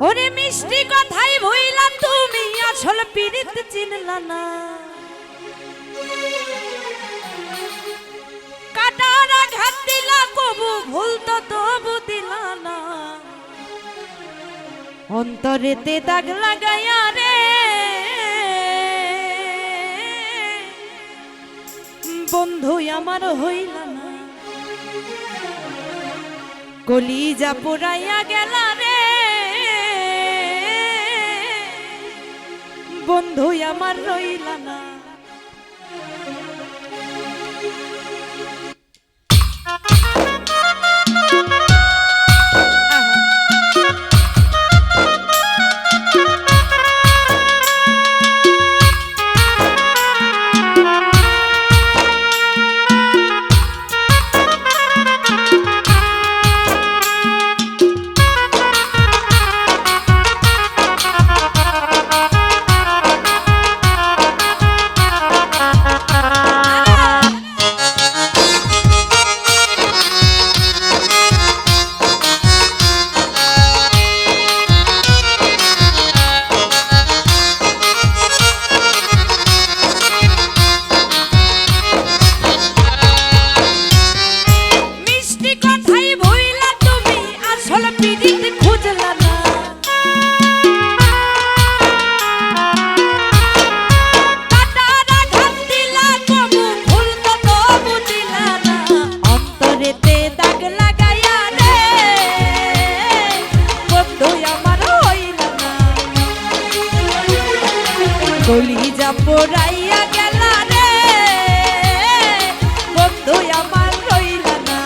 ওরে মিষ্টি কথাই ভুইলা তুমি আসল পীড়িত চিনলা না। কাটার আঘাত দিলা কবু ভুল তো তবু দিলা না। অন্তরেতে দাগ লাগাইয়া রে বন্ধু আমার হইলা না। কলিজা পোড়াইয়া গেলা রে বন্ধু আমার রইলা না। কলিজা পোড়াইয়া গেলা রে বন্ধু আমার রইলা না।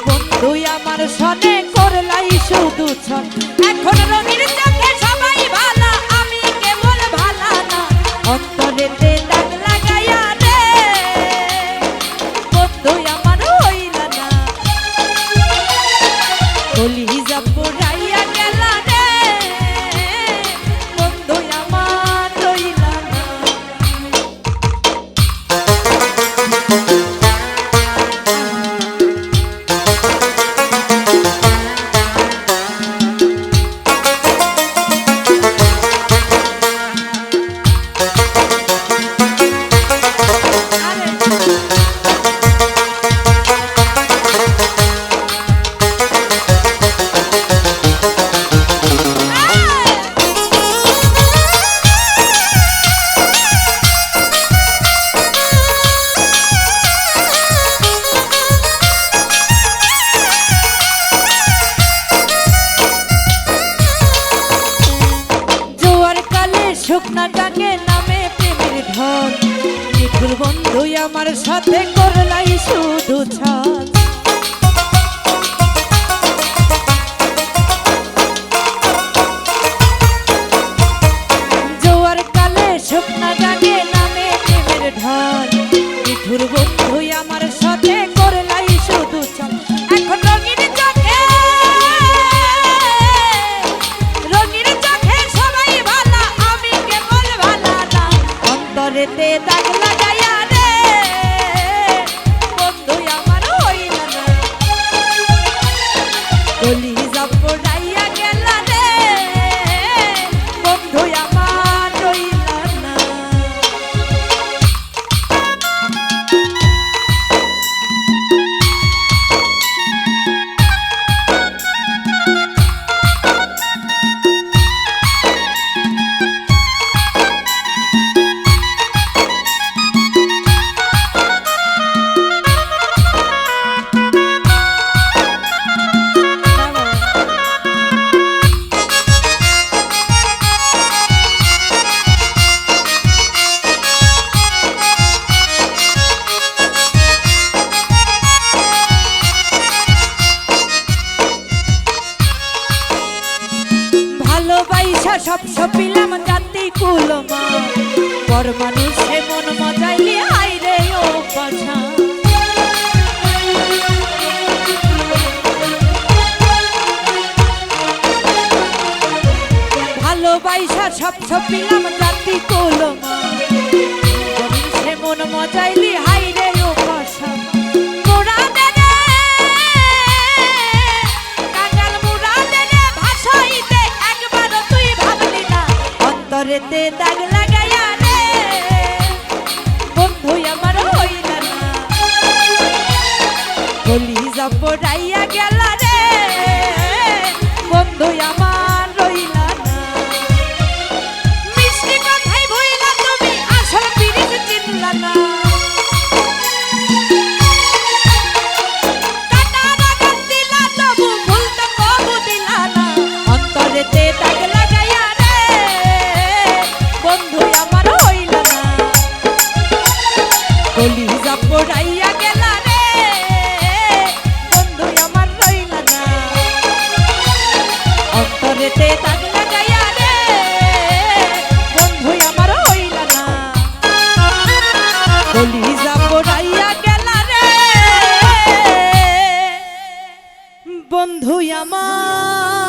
বন্ধু আমার সনে করলাই শুধু ছন। এখন রঙির চোখে সবাই ভালা আমি কেবল ভালা না। অন্তরেতে দাগ লাগাইয়া রে বন্ধু আমার হইলা না। কলিজা পোড়াইয়া গেলা রে বন্ধু আমার রইলা না। শুকনা ডাকে নামে প্রেমের ঢল নিঠুর বন্ধু আমার সাথে করলাই শুধু ছল। জোয়ার কালে শুকনা ডাকে নামে প্রেমের ঢল নিঠুর বন্ধু আমার সাথে করলাই শুধু ছল। এখন রঙিন চোখে অন্তরেতে দাগ লাগাইয়া রে বন্ধু আমার হইল বাইসা সব সপিলাম জাতি কুলমা পর মানুষে মন মজাইলি আইরে ও পাছা ভালোবাসা সব সপিলাম জাতি কুলমা সে মন মজাইলি হাইরে ও পাছা তে দাগ লাগাইয়া রে বন্ধু আমার হইলা না কলিজা পড়াইয়া গেল রে বন্ধু আমার রইলা না মিষ্টি কথাই ভুইলা তুমি আসল পিরিত চিনলা না কাটার আঘাত দিলা তবু ভুলতে কবু দিলা না অন্তরেতে দাগ লাগাইয়া বন্ধু আমার হইল না কলিজা পড়াইয়া গেল রে বন্ধু আমার রইল না অন্তরেতে দাগ লাগাইয়া রে বন্ধু আমার হইল না কলিজা পড়াইয়া গেল রে বন্ধু আমার